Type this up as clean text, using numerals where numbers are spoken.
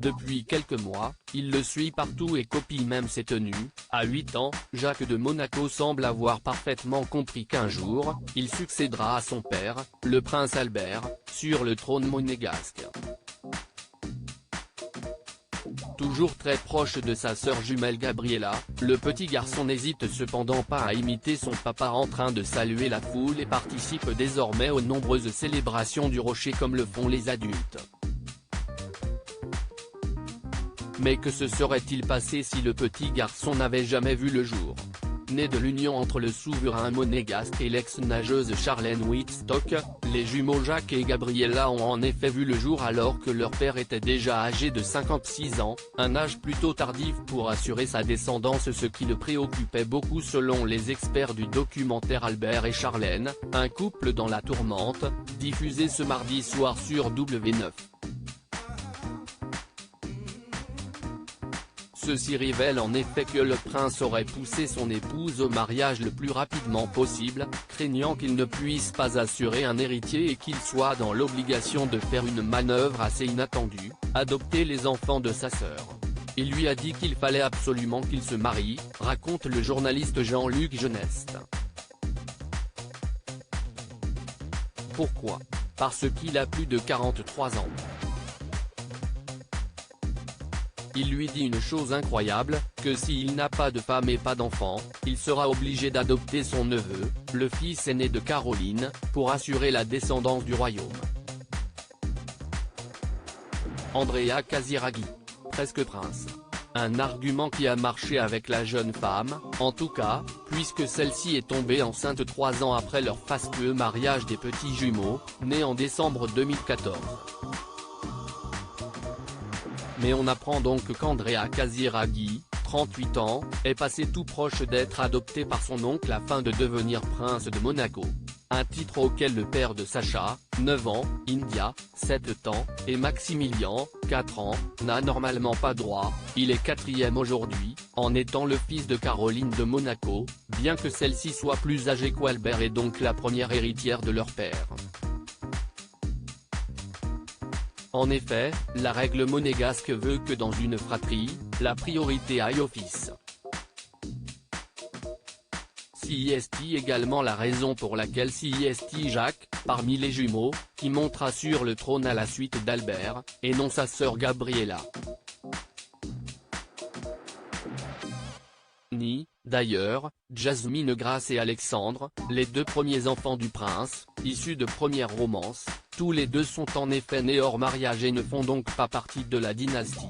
Depuis quelques mois, il le suit partout et copie même ses tenues. À 8 ans, Jacques de Monaco semble avoir parfaitement compris qu'un jour, il succédera à son père, le prince Albert, sur le trône monégasque. Toujours très proche de sa sœur jumelle Gabriella, le petit garçon n'hésite cependant pas à imiter son papa en train de saluer la foule et participe désormais aux nombreuses célébrations du Rocher comme le font les adultes. Mais que se serait-il passé si le petit garçon n'avait jamais vu le jour? Né de l'union entre le souverain monégasque et l'ex-nageuse Charlène Wittstock, les jumeaux Jacques et Gabriella ont en effet vu le jour alors que leur père était déjà âgé de 56 ans, un âge plutôt tardif pour assurer sa descendance, ce qui le préoccupait beaucoup selon les experts du documentaire Albert et Charlène, un couple dans la tourmente, diffusé ce mardi soir sur W9. Ceci révèle en effet que le prince aurait poussé son épouse au mariage le plus rapidement possible, craignant qu'il ne puisse pas assurer un héritier et qu'il soit dans l'obligation de faire une manœuvre assez inattendue, adopter les enfants de sa sœur. Il lui a dit qu'il fallait absolument qu'il se marie, raconte le journaliste Jean-Luc Geneste. Pourquoi? Parce qu'il a plus de 43 ans. Il lui dit une chose incroyable, que s'il n'a pas de femme et pas d'enfant, il sera obligé d'adopter son neveu, le fils aîné de Caroline, pour assurer la descendance du royaume. Andrea Casiraghi. Presque prince. Un argument qui a marché avec la jeune femme, en tout cas, puisque celle-ci est tombée enceinte 3 ans après leur fastueux mariage des petits jumeaux, nés en décembre 2014. Mais on apprend donc qu'Andrea Casiraghi, 38 ans, est passé tout proche d'être adopté par son oncle afin de devenir prince de Monaco. Un titre auquel le père de Sacha, 9 ans, India, 7 ans, et Maximilian, 4 ans, n'a normalement pas droit. Il est 4e aujourd'hui, en étant le fils de Caroline de Monaco, bien que celle-ci soit plus âgée qu'Albert et donc la première héritière de leur père. En effet, la règle monégasque veut que dans une fratrie, la priorité aille au fils. C'est également la raison pour laquelle c'est Jacques, parmi les jumeaux, qui montera sur le trône à la suite d'Albert, et non sa sœur Gabriella. D'ailleurs, Jasmine Grace et Alexandre, les 2 premiers enfants du prince, issus de premières romances, tous les deux sont en effet nés hors mariage et ne font donc pas partie de la dynastie.